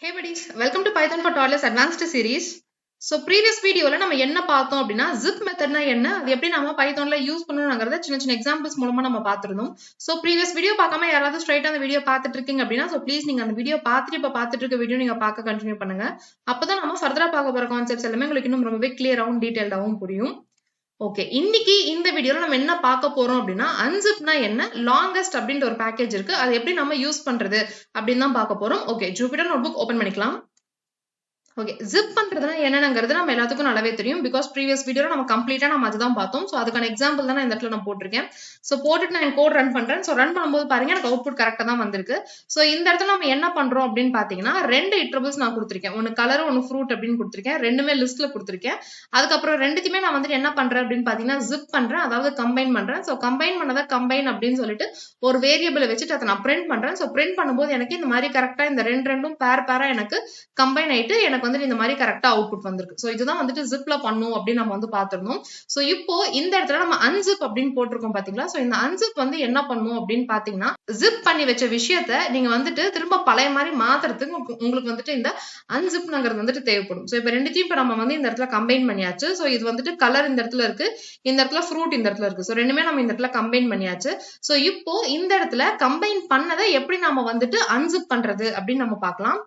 Hey buddies, welcome to Python for Toddlers Advanced series. So previous video நம்ம என்ன பார்த்தோம் அப்படின்னா zip மெத்தட்னா என்ன, அது எப்படி நம்ம பைத்தான்ல யூஸ் பண்ணணும்ங்கறத சின்ன எக்ஸாம்பிள்ஸ் மூலமா நம்ம பார்த்திருந்தோம். So previous video பார்க்காம யாராவது ஸ்ட்ரைட்டா அந்த வீடியோ பார்த்துட்டு இருக்கீங்க அப்படின்னா so ப்ளீஸ் நீங்க அந்த வீடியோ பார்த்துட்டு இப்ப பார்த்துட்டு இருக்க வீடியோ நீங்க பார்க்க கண்டினியூ பண்ணுங்க. அப்பதான் நம்ம ஃபர்தரா பார்க்க போற கான்செப்ட்ஸ் எல்லாமே உங்களுக்கு இன்னும் ரொம்பவே கிளியராவும் டீடைல்டாவும் புரியும். ஓகே, இன்னைக்கு இந்த வீடியோல நம்ம என்ன பார்க்க போறோம் அப்படின்னா அன்சிப்னா என்ன, லாங்கஸ்ட் அப்படின்ற ஒரு பேக்கேஜ் இருக்கு, அது எப்படி நம்ம யூஸ் பண்றது அப்படின்னு தான் பார்க்க போறோம். ஓகே, ஜூபிட்டர் நோட்புக் ஓபன் பண்ணிக்கலாம். ஓகே, ஜிப் பண்றதுனா என்னங்கிறது நம்ம எல்லாத்துக்கும் நல்லாவே தெரியும். பிகாஸ் ப்ரீவியஸ் வீடியோல நம்ம கம்ப்ளீட்டா நம்ம அதுதான் பார்த்தோம். ஸோ அதுக்கான எக்ஸாம்பிள் தான் இந்த இடத்துல நான் போட்டிருக்கேன். ஸோ போட்டுட்டு நான் கோட் ரன் பண்றேன். ஸோ ரன் பண்ணும்போது பாருங்க எனக்கு அவுட்புட் கரெக்டா தான் வந்திருக்கு. ஸோ இந்த இடத்துல நம்ம என்ன பண்றோம் அப்படின்னு பாத்தீங்கன்னா ரெண்டு இட்ரபிள்ஸ் நான் கொடுத்திருக்கேன். ஒன்னு கலர் ஒன்னு ஃப்ரூட் அப்படின்னு கொடுத்திருக்கேன். ரெண்டுமே லிஸ்ட்ல கொடுத்திருக்கேன். அதுக்கப்புறம் ரெண்டுத்தையுமே நான் வந்துட்டு என்ன பண்றேன் அப்படின்னு பாத்தீங்கன்னா ஜிப் பண்றேன், அதாவது கம்பைன் பண்றேன். ஸோ கம்பைன் பண்ணதை கம்பைன் அப்படின்னு சொல்லிட்டு ஒரு வேரியபிளை வச்சுட்டு அதை நான் பிரிண்ட் பண்றேன். ஸோ பிரிண்ட் பண்ணும்போது எனக்கு இந்த மாதிரி கரெக்டா இந்த ரெண்டும் பேரா எனக்கு கம்பைன் ஆயிட்டு எனக்கு வந்துட்டு இந்த மாதிரி கரெக்டா அவுட்புட் வந்திருக்கு. சோ இதுதான் வந்துட்டு ஜிப்ல பண்ணும் அப்படின்னு நம்ம வந்து பாத்துறோம். சோ இப்போ இந்த இடத்துல நம்ம அன்சிப் அப்படின்னு போட்டிருக்கோம் பாத்தீங்களா. சோ இந்த அன்சிப் வந்து என்ன பண்ணும் அப்படின்னு பாத்தீங்கன்னா ஜிப் பண்ணி வச்ச விஷயத்த நீங்க வந்துட்டு திரும்ப பழைய மாதிரி மாத்துறதுக்கு உங்களுக்கு வந்துட்டு இந்த அன்சிப்ங்கிறது வந்துட்டு தேவைப்படும். சோ இப்ப ரெண்டுத்தையும் இப்ப நம்ம வந்து இந்த இடத்துல கம்பைன் பண்ணியாச்சு. சோ இது வந்துட்டு கலர் இந்த இடத்துல இருக்கு, இந்த இடத்துல ஃப்ரூட் இந்த இடத்துல இருக்கு. சோ ரெண்டுமே நம்ம இந்த இடத்துல கம்பைன் பண்ணியாச்சு. சோ இப்போ இந்த இடத்துல கம்பைன் பண்ணதை எப்படி நம்ம வந்துட்டு அன்சிப் பண்றது அப்படின்னு நம்ம பார்க்கலாம்.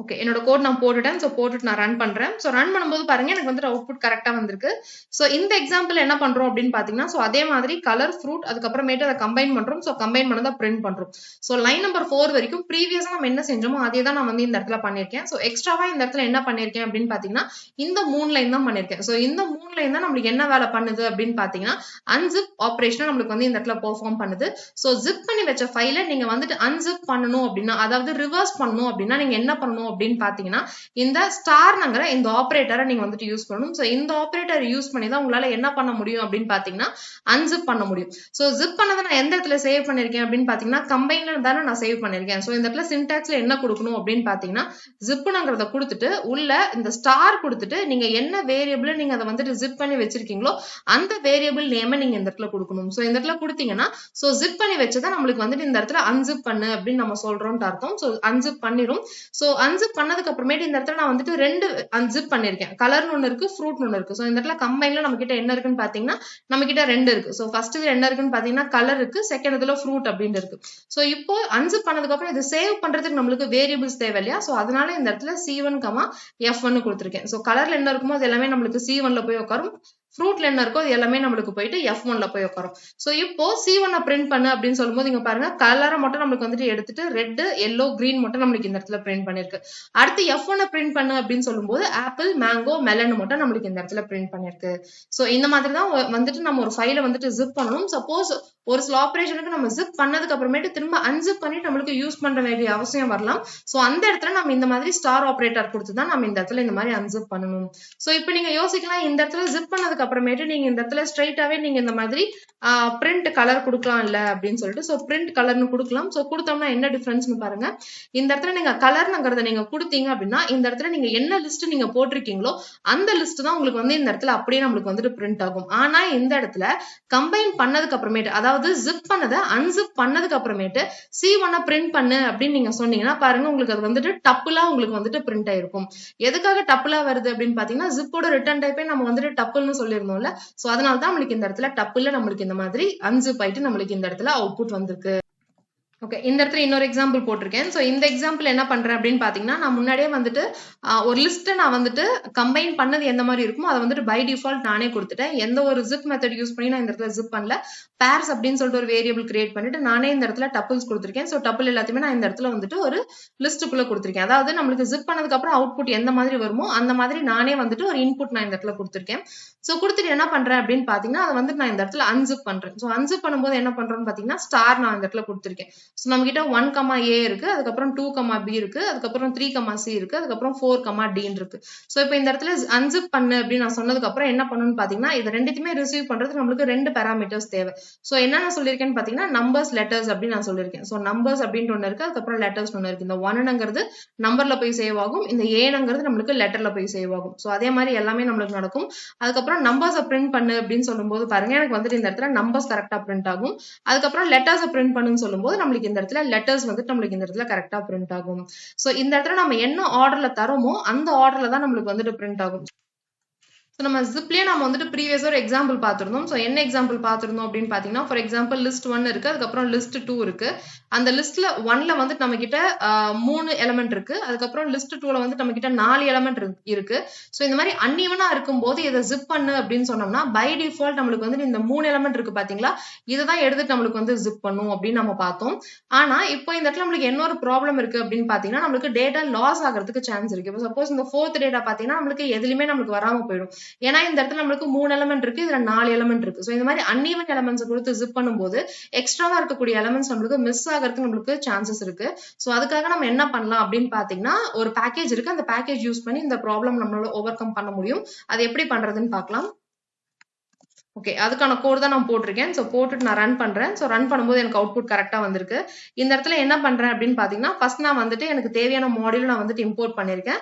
ஓகே, என்னோட கோட் நான் போட்டுட்டேன். ஸோ போட்டுட்டு நான் ரன் பண்றேன். ஸோ ரன் பண்ணும்போது பாருங்க எனக்கு வந்துட்டு அவுட்புட் கரெக்டா வந்திருக்கு. ஸோ இந்த எக்ஸாம்பிள் என்ன பண்றோம் அப்படின்னு பாத்தீங்கன்னா ஸோ அதே மாதிரி கலர் ஃப்ரூட் அதுக்கப்புறமேட்டு அதை கம்பைன் பண்றோம். ஸோ கம்பைன் பண்ணதை பிரிண்ட் பண்றோம். ஸோ லைன் நம்பர் 4 வரைக்கும் ப்ரீவியஸா நம்ம என்ன செஞ்சோமோ அதே தான் நான் வந்து இந்த இடத்துல பண்ணிருக்கேன். ஸோ எக்ஸ்ட்ராவா இந்த இடத்துல என்ன பண்ணிருக்கேன் அப்படின்னு பாத்தீங்கன்னா இந்த 3 லைன் தான் பண்ணிருக்கேன். ஸோ இந்த 3 லைன் தான் நம்மளுக்கு என்ன வேலை பண்ணுது அப்படின்னு பாத்தீங்கன்னா அன்சிப் ஆப்ரேஷன் நம்மளுக்கு வந்து இந்த இடத்துல பெர்ஃபார்ம் பண்ணுது. ஸோ ஜிப் பண்ணி வச்ச ஃபைலை நீங்க வந்துட்டு அன்சிப் பண்ணணும் அப்படின்னா, அதாவது ரிவர்ஸ் பண்ணணும் அப்படின்னா நீங்க என்ன பண்ணணும் அப்படின்னு பாத்தீங்கன்னா இந்த ஸ்டார்ங்கிற இந்த ஆபரேட்டரை நீங்க வந்துட்டு யூஸ் பண்ணணும். சோ இந்த ஆபரேட்டர் யூஸ் பண்ணி தான் உங்களால என்ன பண்ண முடியும் அப்படின்னு பாத்தீங்கன்னா அன்சிப் பண்ண முடியும். சோ ஜிப் பண்ணதை நான் எந்த இடத்துல சேவ் பண்ணிருக்கேன் அப்படின்னு பாத்தீங்கன்னா கம்பைன்ல தானே நான் சேவ் பண்ணிருக்கேன். சோ இந்த இடத்துல சின்டாக்ஸ்ல என்ன கொடுக்கணும் அப்படின்னு பாத்தீங்கன்னா ஜிப்னுங்கிறத கொடுத்துட்டு உள்ள இந்த ஸ்டார் கொடுத்துட்டு நீங்க என்ன வேரியபிள் நீங்க அதை வந்துட்டு ஜிப் பண்ணி வச்சிருக்கீங்களோ அந்த வேரியபிள் நேமை நீங்க இந்த இடத்துல கொடுக்கணும். சோ இந்த இடத்துல கொடுத்தீங்கன்னா சோ ஜிப் பண்ணி வச்சதான் நம்மளுக்கு வந்துட்டு இந்த இடத்துல அன்சிப் பண்ணு அப்படின்னு நம்ம சொல்றோம்னு அர்த்தம். சோ அன்சிப் பண்ணிரும். சோ அன்சிப் பண்ணதுக்கு அப்புறமேட்டு இந்த இடத்துல நான் வந்துட்டு ரெண்டு அன்சிப் பண்ணிருக்கேன். கலர்னு ஒண்ணு இருக்கு, ஃப்ரூட்னு ஒண்ணு இருக்கு. சோ இந்த இடத்துல கம்பைன்ல நம்ம கிட்ட என்ன இருக்குன்னு பாத்தீங்கன்னா நம்ம கிட்ட ரெண்டு இருக்கு. சோ ஃபர்ஸ்ட் இதுல என்ன இருக்குன்னு பாத்தீங்கன்னா கலர் இருக்கு, செகண்ட் இதுல ஃப்ரூட் அப்படின்னு இருக்கு. சோ இப்போ அன்சிப் பண்ணதுக்கு அப்புறம் இது சேவ் பண்றதுக்கு நம்மளுக்கு வேரியபிள்ஸ் தேவை இல்லையா. சோ அதனால இந்த இடத்துல C1, F1 கொடுத்திருக்கேன். சோ கலர்ல என்ன இருக்குமோ அது எல்லாமே நம்மளுக்கு C1ல போய் உட்காரும், ஃப்ரூட்ல என்ன இருக்கோ அது எல்லாமே நம்மளுக்கு போயிட்டு F1ல போய் உட்காரும். சோ இப்போ C1 பிரிண்ட் பண்ணு அப்படின்னு சொல்லும்போது இங்க பாருங்க கலரை மட்டும் நம்மளுக்கு வந்துட்டு எடுத்துட்டு ரெட், எல்லோ, கிரீன் மட்டும் நம்மளுக்கு இந்த இடத்துல பிரிண்ட் பண்ணிருக்கு. அடுத்து F1 பிரிண்ட் பண்ணு அப்படின்னு சொல்லும்போது ஆப்பிள், மேங்கோ, மெலன் மட்டும் நம்மளுக்கு இந்த இடத்துல பிரிண்ட் பண்ணிருக்கு. சோ இந்த மாதிரி தான் வந்துட்டு நம்ம ஒரு ஃபைலை வந்துட்டு ஜிப் பண்ணணும். சப்போஸ் ஒரு சில ஆபரேஷனுக்கு நம்ம ஜிப் பண்ணதுக்கு அப்புறமேட்டு திரும்ப அன்சிப் பண்ணிட்டு நம்மளுக்கு யூஸ் பண்ண வேண்டிய அவசியம் வரலாம். சோ அந்த இடத்துல நம்ம இந்த மாதிரி ஸ்டார் ஆபரேட்டர் கொடுத்துதான் நம்ம இந்த இடத்துல இந்த மாதிரி அன்சிப் பண்ணணும். சோ இப்போ நீங்க யோசிக்கலாம் இந்த இடத்துல ஜிப் பண்ணதுக்கு அப்புறமேட்டு நீங்க இந்த இடத்துல ஸ்ட்ரைட்டாவே நீங்க இந்த மாதிரி பிரிண்ட் கலர் கொடுக்கலாம் இல்ல அப்படின்னு சொல்லிட்டு சோ பிரிண்ட் கலர்னு கொடுக்கலாம். சோ கொடுத்தோம்னா என்ன டிஃபரன்ஸ்னு பாருங்க. இந்த இடத்துல நீங்க கலர்ங்கிறத நீங்க கொடுத்தீங்க அப்படின்னா இந்த இடத்துல நீங்க என்ன லிஸ்ட் நீங்க போட்டிருக்கீங்களோ அந்த லிஸ்ட் தான் உங்களுக்கு வந்து இந்த இடத்துல அப்படியே நம்மளுக்கு வந்துட்டு பிரிண்ட் ஆகும். ஆனா இந்த இடத்துல கம்பைன் பண்ணதுக்கு அப்புறமேட்டு அதாவது ஜிப் பண்ணதை அன்சிப் பண்ணதுக்கு அப்புறமேட்டு C1 பிரிண்ட் பண்ணு அப்படின்னு நீங்க சொன்னீங்கன்னா பாருங்க உங்களுக்கு அது வந்துட்டு டப்புலா உங்களுக்கு வந்துட்டு பிரிண்ட் ஆயிருக்கும். எதுக்காக டப்புலா வருது அப்படின்னு பாத்தீங்கன்னா ஜிப்போட ரிட்டர்ன் டைப்பே நம்ம வந்துட்டு டப்புல்னு சொல்லிருந்தோம்ல. சோ அதனாலதான் நம்மளுக்கு இந்த இடத்துல டப்புல நம்மளுக்கு இந்த மாதிரி அன்சிப் ஆயிட்டு நம்மளுக்கு இந்த இடத்துல அவுட்புட் வந்திருக்கு. ஓகே, இந்த இடத்துல இன்னொரு எக்ஸாம்பிள் போட்டிருக்கேன். ஸோ இந்த எக்ஸாம்பிள் என்ன பண்றேன் அப்படின்னு பாத்தீங்கன்னா நான் முன்னாடியே வந்துட்டு ஒரு லிஸ்ட்டை நான் வந்துட்டு கம்பைன் பண்ணது எந்த மாதிரி இருக்குமோ அதை வந்துட்டு பை டிஃபால்ட் நானே கொடுத்துட்டேன். எந்த ஒரு ஜிப் மெத்தட் யூஸ் பண்ணி நான் இந்த இடத்துல ஜிப் பண்ணல. பேர்ஸ் அப்படின்னு சொல்லிட்டு ஒரு வேரியபிள் கிரியேட் பண்ணிட்டு நானே இந்த இடத்துல டப்பிள்ஸ் கொடுத்துருக்கேன். ஸோ டப்பிள் எல்லாத்தையுமே நான் இந்த இடத்துல வந்துட்டு ஒரு லிஸ்ட்டுக்குள்ள கொடுத்துருக்கேன். அதாவது நம்மளுக்கு ஜிப் பண்ணதுக்கு அப்புறம் அவுட்புட் எந்த மாதிரி வருமோ அந்த மாதிரி நானே வந்துட்டு ஒரு இன்புட் நான் இந்த இடத்துல கொடுத்துருக்கேன். ஸோ கொடுத்துட்டு என்ன பண்றேன் அப்படின்னு பாத்தீங்கன்னா அதை வந்து நான் இந்த இடத்துல அன்சிப் பண்றேன். ஸோ அன்சிப் பண்ணும்போது என்ன பண்றோம்னு பாத்தீங்கன்னா ஸ்டார் நான் இந்த இடத்துல கொடுத்துருக்கேன். ஸோ நம்ம கிட்ட 1, A இருக்கு, அதுக்கப்புறம் 2, B இருக்கு, அதுக்கப்புறம் 3, C இருக்கு, அதுக்கப்புறம் 4, D இருக்கு. சோ இப்போ இந்த இடத்துல அன்சிப் பண்ணு அப்படின்னு நான் சொன்னதுக்கு அப்புறம் என்ன பண்ணணும்னு பாத்தீங்கன்னா இது ரெண்டுத்தையுமே ரிசீவ் பண்றதுக்கு நம்மளுக்கு ரெண்டு பாராமீட்டர்ஸ் தேவை. சோ என்ன நான் சொல்லியிருக்கேன்னு பாத்தீங்கன்னா நம்பர்ஸ், லெட்டர்ஸ் அப்படின்னு நான் சொல்லியிருக்கேன். சோ நம்பர்ஸ் அப்படின்னு ஒண்ணு இருக்கு, அதுக்கப்புறம் லெட்டர்ஸ் ஒண்ணு இருக்கு. இந்த 1ங்கிறது நம்பர்ல போய் சேவ் ஆகும், இந்த Aங்கிறது நம்மளுக்கு லெட்டர்ல போய் சேவ் ஆகும். சோ அதே மாதிரி எல்லாமே நம்மளுக்கு நடக்கும். அதுக்கப்புறம் நம்பர்ஸ் பிரிண்ட் பண்ணு அப்படின்னு சொல்லும்போது பாருங்க எனக்கு வந்துட்டு இந்த இடத்துல நம்பர்ஸ் கரெக்டா பிரிண்ட் ஆகும். அதுக்கப்புறம் லெட்டர்ஸ் பிரிண்ட் பண்ணுன்னு சொல்லும்போது நம்மளுக்கு நம்மளுக்கு இந்த இடத்துல லெட்டர்ஸ் வந்துட்டு நம்மளுக்கு இந்த இடத்துல கரெக்டா பிரிண்ட் ஆகும். சோ இந்த இடத்துல நம்ம என்ன ஆர்டர்ல தரோமோ அந்த ஆர்டர்ல தான் நம்மளுக்கு வந்துட்டு பிரிண்ட் ஆகும். ஸோ நம்ம ஜிப்லேயே நம்ம வந்துட்டு ப்ரீவியஸாக ஒரு எக்ஸாம்பிள் பார்த்துருந்தோம். ஸோ என்ன எக்ஸாம்பிள் பார்த்துருந்தோம் அப்படின்னு பார்த்தீங்கன்னா, ஃபார் எக்ஸாம்பிள் லிஸ்ட் 1 இருக்கு, அதுக்கப்புறம் லிஸ்ட் 2 இருக்கு. அந்த லிஸ்ட்ல 1ல வந்துட்டு நம்ம கிட்ட 3 எலமெண்ட் இருக்கு, அதுக்கப்புறம் லிஸ்ட் 2ல வந்து நம்ம கிட்ட 4 எலமெண்ட் இருக்கு. ஸோ இந்த மாதிரி அன்இவனா இருக்கும்போது இதை ஜிப் பண்ணு அப்படின்னு சொன்னோம்னா பை டிஃபால்ட் நம்மளுக்கு வந்து இந்த 3 எலமெண்ட் இருக்கு பாத்தீங்களா, இதை தான் எடுத்துட்டு நம்மளுக்கு வந்து ஜிப் பண்ணும் அப்படின்னு நம்ம பார்த்தோம். ஆனா இப்போ இந்த இடத்துல நம்மளுக்கு என்ன ஒரு ப்ராப்ளம் இருக்கு அப்படின்னு பாத்தீங்கன்னா, நம்மளுக்கு டேட்டா லாஸ் ஆகிறதுக்கு சான்ஸ் இருக்கு. இப்போ சப்போஸ் இந்த 4th டேட்டா பாத்தீங்கன்னா நம்மளுக்கு எதுலையுமே நம்மளுக்கு வராம போயிடும். ஏன்னா இந்த இடத்துல நம்மளுக்கு 3 எலமெண்ட் இருக்கு, இதுல 4 எலமெண்ட் இருக்கு. சோ இந்த மாதிரி அன்இவன் எலமெண்ட்ஸ் கொடுத்து ஜிப் பண்ணும்போது எக்ஸ்ட்ராவா இருக்கக்கூடிய எலமெண்ட்ஸ் நம்மளுக்கு மிஸ் ஆகிறதுக்கு நம்மளுக்கு சான்சஸ் இருக்கு. சோ அதுக்காக நம்ம என்ன பண்ணலாம் அப்படின்னு பாத்தீங்கன்னா, ஒரு பேக்கேஜ் இருக்கு, அந்த பேக்கேஜ் யூஸ் பண்ணி இந்த ப்ராப்ளம் நம்மளால ஓவர் கம் பண்ண முடியும். அது எப்படி பண்றதுன்னு பார்க்கலாம். ஓகே, அதுக்கான கோட் தான் நான் போட்டிருக்கேன். ஸோ போட்டுட்டு நான் ரன் பண்றேன். ஸோ ரன் பண்ணும்போது எனக்கு அவுட்புட் கரெக்டா வந்திருக்கு. இந்த இடத்துல என்ன பண்றேன் அப்படின்னு பாத்தீங்கன்னா, ஃபர்ஸ்ட் நான் வந்துட்டு எனக்கு தேவையான மாடியூல் நான் வந்துட்டு இம்போர்ட் பண்ணிருக்கேன்.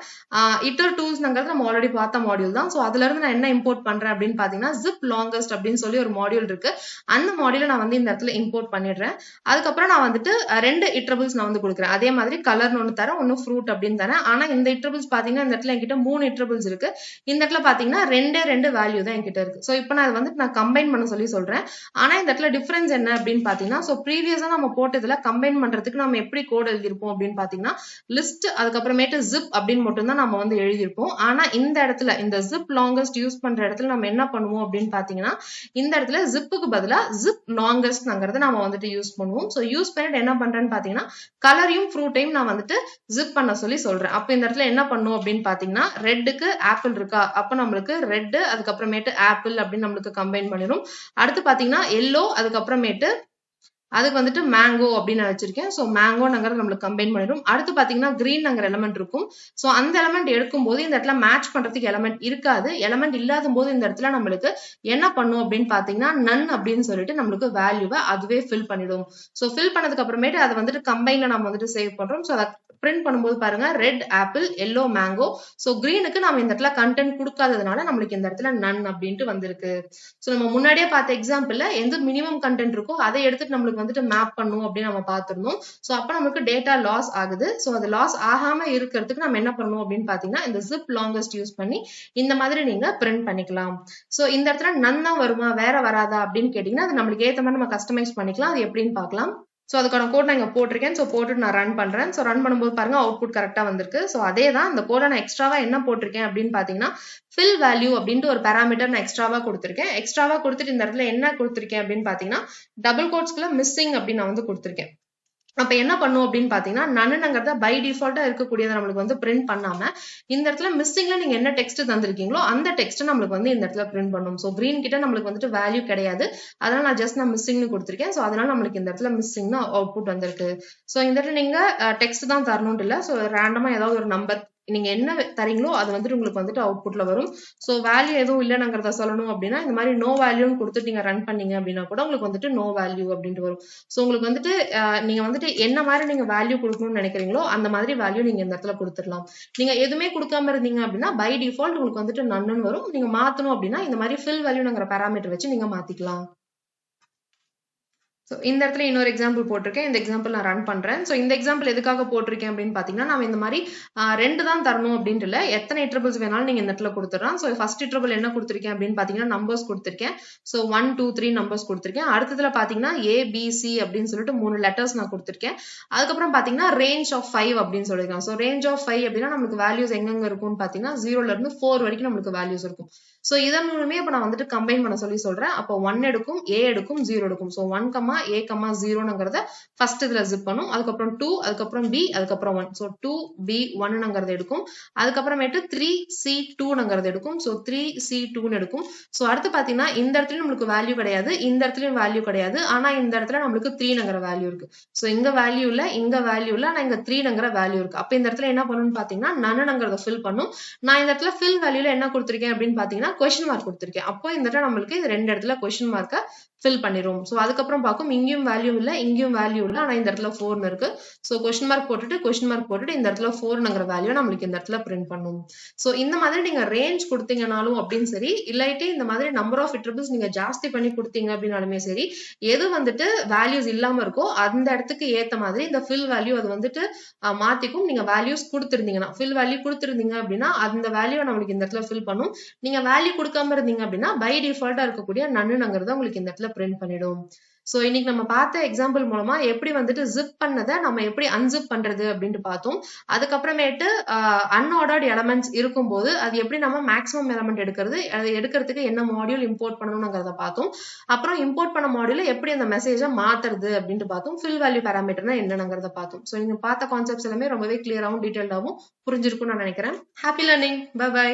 இட்டர் டூல்ஸ்ங்கிறது நம்ம ஆல்ரெடி பார்த்த மாடியூல் தான். ஸோ அதுல இருந்து நான் என்ன இம்போர்ட் பண்றேன் அப்படின்னு பாத்தீங்கன்னா, ஜிப் லாங்கஸ்ட் அப்படின்னு சொல்லி ஒரு மாடியூல் இருக்கு. அந்த மாடியூல நான் வந்து இந்த இடத்துல இம்போர்ட் பண்ணிடுறேன். அதுக்கப்புறம் நான் வந்துட்டு 2 இட்டரபிள்ஸ் நான் வந்து கொடுக்குறேன். அதே மாதிரி கலர்னு ஒன்று தரேன், ஒன்னு ஃப்ரூட் அப்படின்னு தரேன். ஆனா இந்த இட்டரபிள்ஸ் பாத்தீங்கன்னா இந்த இடத்துல என்கிட்ட 3 இட்டரபிள்ஸ் இருக்கு. இந்த இடத்துல பாத்தீங்கன்னா 2 வேல்யூ தான் என்கிட்ட இருக்கு. ஸோ இப்போ நான் வந்து நான் கம்பைன் பண்ண சொல்லி சொல்றேன். ஆனா இந்த இடத்துல டிஃபரன்ஸ் என்ன அப்படின்னு பாத்தீங்கன்னா, சோ ப்ரீவியஸா நம்ம போட்டதுல கம்பைன் பண்றதுக்கு நம்ம எப்படி கோட் எழுதிருப்போம் அப்படின்னு பாத்தீங்கன்னா, லிஸ்ட் அதுக்கப்புறமேட்டு ஜிப் அப்படின்னு மட்டும் தான் நம்ம வந்து எழுதிருப்போம். ஆனா இந்த இடத்துல இந்த ஜிப் லாங்கஸ்ட் யூஸ் பண்ற இடத்துல நம்ம என்ன பண்ணுவோம் அப்படின்னு பாத்தீங்கன்னா, இந்த இடத்துல ஜிப்புக்கு பதிலா ஜிப் லாங்கஸ்ட்ங்கிறத நம்ம வந்துட்டு யூஸ் பண்ணுவோம். சோ யூஸ் பண்ணிட்டு என்ன பண்றேன்னு பாத்தீங்கன்னா, கலரையும் ஃப்ரூட்டையும் நான் வந்துட்டு ஜிப் பண்ண சொல்லி சொல்றேன். அப்ப இந்த இடத்துல என்ன பண்ணும் அப்படின்னு பாத்தீங்கன்னா, ரெட்டுக்கு ஆப்பிள் இருக்கா, அப்ப நம்மளுக்கு ரெட் அதுக்கப்புறமேட்டு ஆப்பிள் அப்படின்னு நம்மளுக்கு கம்பைன் பண்ணிடும். அடுத்து பாத்தீங்கன்னா எல்லோ அதுக்கப்புறமேட்டு அதுக்கு வந்துட்டு மேங்கோ அப்படின்னு நான் வச்சிருக்கேன். ஸோ மேங்கோங்கிறது நம்மளுக்கு கம்பைன் பண்ணிடும். அடுத்து பாத்தீங்கன்னா கிரீன்ங்கிற எலமெண்ட் இருக்கும். ஸோ அந்த எலமெண்ட் எடுக்கும் போது இந்த இடத்துல மேட்ச் பண்றதுக்கு எலமெண்ட் இருக்காது. எலமெண்ட் இல்லாத போது இந்த இடத்துல நம்மளுக்கு என்ன பண்ணும் அப்படின்னு பாத்தீங்கன்னா, நன் அப்படின்னு சொல்லிட்டு நம்மளுக்கு வேல்யூவை அதுவே ஃபில் பண்ணிடும். ஸோ ஃபில் பண்ணதுக்கு அப்புறமேட்டு அதை வந்துட்டு கம்பைன்ல நம்ம வந்துட்டு சேவ் பண்றோம். ஸோ அதை பிரிண்ட் பண்ணும்போது பாருங்க, red apple, yellow mango. So கிரீனுக்கு நம்ம இந்த இடத்துல கண்டென்ட் கொடுக்காததுனால நம்மளுக்கு இந்த இடத்துல நன் அப்படின்ட்டு வந்திருக்கு. ஸோ நம்ம முன்னாடியே பார்த்த எக்ஸாம்பிள்ல எந்த மினிமம் கண்டென்ட் இருக்கோ அதை எடுத்துட்டு நம்மளுக்கு வந்துட்டு மேப் பண்ணும் அப்படின்னு நம்ம பார்த்திருந்தோம். ஸோ அப்ப நம்மளுக்கு டேட்டா லாஸ் ஆகுது. ஸோ அது லாஸ் ஆகாம இருக்கிறதுக்கு நம்ம என்ன பண்ணணும் அப்படின்னு பாத்தீங்கன்னா, இந்த ஜிப் லாங்கஸ்ட் யூஸ் பண்ணி இந்த மாதிரி நீங்க பிரிண்ட் பண்ணிக்கலாம். ஸோ இந்த இடத்துல நன் தான் வருமா வேற வராதா அப்படின்னு கேட்டீங்கன்னா, அது நம்மளுக்கு ஏத்த மாதிரி நம்ம கஸ்டமைஸ் பண்ணிக்கலாம். அது எப்படின்னு பார்க்கலாம். ஸோ அதுக்கான கோட் நான் இங்க போட்டிருக்கேன். ஸோ போட்டுட்டு நான் ரன் பண்றேன். ஸோ ரன் பண்ணும்போது பாருங்க அவுட்புட் கரெக்டா வந்திருக்கு. ஸோ அதே தான் இந்த கோட நான் எக்ஸ்ட்ராவா என்ன போட்டிருக்கேன் அப்படின்னு பாத்தீங்கன்னா, ஃபில் வேல்யூ அப்படின்ட்டு ஒரு பேராமீட்டர் நான் எக்ஸ்ட்ராவா கொடுத்திருக்கேன். எக்ஸ்ட்ராவா கொடுத்துட்டு இந்த இடத்துல என்ன கொடுத்திருக்கேன் அப்படின்னு பாத்தீங்கன்னா, டபுள் கோட்ஸ்க்குள்ள மிஸ்ஸிங் அப்படின்னு நான் வந்து கொடுத்திருக்கேன். அப்ப என்ன பண்ணும் அப்படின்னு பாத்தீங்கன்னா, நன்னுங்கிறத பை டிஃபால்ட்டா இருக்கக்கூடியதை நம்மளுக்கு வந்து பிரிண்ட் பண்ணாம இந்த இடத்துல மிஸ்ஸிங்ல நீங்க என்ன டெக்ஸ்ட் தந்திருக்கீங்களோ அந்த டெக்ஸ்ட் நம்மளுக்கு வந்து இந்த இடத்துல பிரிண்ட் பண்ணும். சோ கிரீன் கிட்ட நம்மளுக்கு வந்துட்டு வேல்யூ கிடையாது, அதனால நான் மிஸ்ஸிங்னு கொடுத்திருக்கேன். சோ அதனால நம்மளுக்கு இந்த இடத்துல மிஸ்ஸிங்னு அவுட்புட் வந்திருக்கு. சோ இந்த இடத்துல நீங்க டெக்ஸ்ட் தான் தரணும்னு இல்ல, சோ ரேண்டமா ஏதாவது ஒரு நம்பர் நீங்க என்ன தரீங்களோ அது வந்துட்டு உங்களுக்கு வந்துட்டு அவுட்புட்ல வரும். சோ வேல்யூ எதுவும் இல்லைங்கிறத சொல்லணும் அப்படின்னா இந்த மாதிரி நோ வேல்யூன்னு கொடுத்துட்டு நீங்க ரன் பண்ணீங்க அப்படின்னா கூட உங்களுக்கு வந்துட்டு நோ வேல்யூ அப்படின்ட்டு வரும். சோ உங்களுக்கு வந்துட்டு நீங்க வந்துட்டு என்ன மாதிரி நீங்க வேல்யூ கொடுக்கணும்னு நினைக்கிறீங்களோ அந்த மாதிரி வேல்யூ நீங்க இந்த இடத்துல கொடுத்துடலாம். நீங்க எதுவுமே கொடுக்காம இருந்தீங்க அப்படின்னா பை டிஃபால்ட் உங்களுக்கு வந்துட்டு நன்னு வரும். நீங்க மாத்தணும் அப்படின்னா இந்த மாதிரி ஃபில் வேல்யூங்கிற பேராமீட்டர் வச்சு நீங்க மாத்திக்கலாம். ஸோ இந்த இடத்துல இன்னொரு எக்ஸாம்பிள் போட்டிருக்கேன். இந்த எக்ஸாம்பிள் நான் ரன் பண்றேன். ஸோ இந்த எக்ஸாம்பிள் எதுக்காக போட்டிருக்கேன் அப்படின்னு பாத்தீங்கன்னா, நம்ம இந்த மாதிரி 2 தான் தரணும் அப்படின்ட்டு இல்ல, எத்தனை இட்டரபிள்ஸ் வேணாலும் நீங்க இந்த இடத்துல கொடுத்துடலாம். ஸோ ஃபர்ஸ்ட் இட்டரபிள் என்ன கொடுத்திருக்கேன் அப்படின்னு பாத்தீங்கன்னா, நம்பர்ஸ் கொடுத்திருக்கேன். ஸோ 1 2 3 நம்பர்ஸ் கொடுத்திருக்கேன். அடுத்ததுல பாத்தீங்கன்னா ABC அப்படின்னு சொல்லிட்டு 3 லெட்டர்ஸ் நான் கொடுத்திருக்கேன். அதுக்கப்புறம் பாத்தீங்கன்னா ரேஞ்ச் ஆஃப் 5 அப்படின்னு சொல்லிருக்கேன். ஸோ ரேஞ்ச் ஆஃப் 5 அப்படின்னா நமக்கு வேல்யூஸ் எங்கெங்க இருக்கும்னு பாத்தீங்கன்னா 0ல இருந்து 4 வரைக்கும் நமக்கு வேல்யூஸ் இருக்கும். சோ இதன் மூலமே இப்ப நான் வந்துட்டு கம்பைன் பண்ண சொல்லி சொல்றேன். அப்போ 1 எடுக்கும், A எடுக்கும், 0 எடுக்கும். சோ 1, A, 0ங்கிறத ஃபர்ஸ்ட் இதுல ஜிப் பண்ணும். அதுக்கப்புறம் 2, அதுக்கப்புறம் B, அதுக்கப்புறம் 1. சோ 2B1ங்கிறத எடுக்கும். அதுக்கப்புறமேட்டு 3C2ங்கிறத எடுக்கும். சோ 3C2ன்னு எடுக்கும். சோ அடுத்து பாத்தீங்கன்னா இந்த இடத்துல நம்மளுக்கு வேல்யூ கிடையாது, இந்த இடத்துலயும் வேல்யூ கிடையாது. ஆனா இந்த இடத்துல நம்மளுக்கு 3ங்கிற வேல்யூ இருக்கு. சோ இங்க வேல்யூ இல்ல, இங்க வேல்யூ இல்ல, ஆனா இங்க 3ங்கிற வேல்யூ இருக்கு. அப்ப இந்த இடத்துல என்ன பண்ணணும்னு பாத்தீங்கன்னா நன்னுங்கிறத ஃபில் பண்ணும். நான் இந்த இடத்துல ஃபில் வேல்யூல என்ன கொடுத்திருக்கேன் அப்படின்னு பாத்தீங்கன்னா கொஸ்டின் மார்க் கொடுத்திருக்கேன். அப்போ இந்த இடத்துல நம்மளுக்கு இது 2 இடத்துல கொஸ்டின் மார்க்க ஃபில் பண்ணிரும். ஸோ அதுக்கப்புறம் பார்க்கும் இங்கேயும் வேல்யூ இல்லை, இங்கேயும் வேல்யூ இல்லை, ஆனால் இந்த இடத்துல 4 இருக்கு. ஸோ கொஸ்டின் மார்க் போட்டுட்டு இந்த இடத்துல 4ங்கிற வேல்யூ நம்மளுக்கு இந்த இடத்துல பிரிண்ட் பண்ணும். ஸோ இந்த மாதிரி நீங்க ரேஞ்ச் கொடுத்தீங்கனாலும் அப்படின்னு சரி, இல்லாட்டி இந்த மாதிரி நம்பர் ஆஃப் இட்டரபிள்ஸ் நீங்க ஜாஸ்தி பண்ணி கொடுத்தீங்க அப்படின்னாலுமே சரி, எது வந்துட்டு வேல்யூஸ் இல்லாம இருக்கோ அந்த இடத்துக்கு ஏத்த மாதிரி இந்த ஃபில் வேல்யூ அது வந்துட்டு மாத்திக்கும். நீங்க வேல்யூஸ் கொடுத்துருந்தீங்கன்னா, ஃபில் வேல்யூ கொடுத்துருந்தீங்க அப்படின்னா அந்த வேல்யூ நம்மளுக்கு இந்த இடத்துல ஃபில் பண்ணும். நீங்க வேல்யூ கொடுக்காம இருந்தீங்க அப்படின்னா பை டிஃபால்ட்டா இருக்கக்கூடிய நன்னுங்கிறத உங்களுக்கு இந்த இடத்துல பிரிண்ட் பண்ணிடும். ஸோ இன்னைக்கு நம்ம பார்த்த எக்ஸாம்பிள் மூலமா எப்படி வந்துட்டு ஜிப் பண்ணதை நம்ம எப்படி அன்சிப் பண்றது அப்படின்ட்டு பார்த்தோம். அதுக்கப்புறமேட்டு அன்ஆர்டர்ட் எலமெண்ட்ஸ் இருக்கும்போது அது எப்படி நம்ம மேக்ஸிமம் எலமெண்ட் எடுக்கிறது, அதை எடுக்கிறதுக்கு என்ன மாடியூல் இம்போர்ட் பண்ணணுங்கிறத பார்த்தோம். அப்புறம் இம்போர்ட் பண்ண மாடியூல எப்படி அந்த மெசேஜை மாத்துறது அப்படின்ட்டு பார்த்தோம். ஃபில் வேல்யூ பேராமீட்டர்னா என்னங்கிறத பார்த்தோம். ஸோ நீங்க பார்த்த கான்செப்ட்ஸ் எல்லாமே ரொம்பவே கிளியராகவும் டீடைல்டாகவும் புரிஞ்சிருக்கும்னு நான் நினைக்கிறேன். Happy learning. Bye by.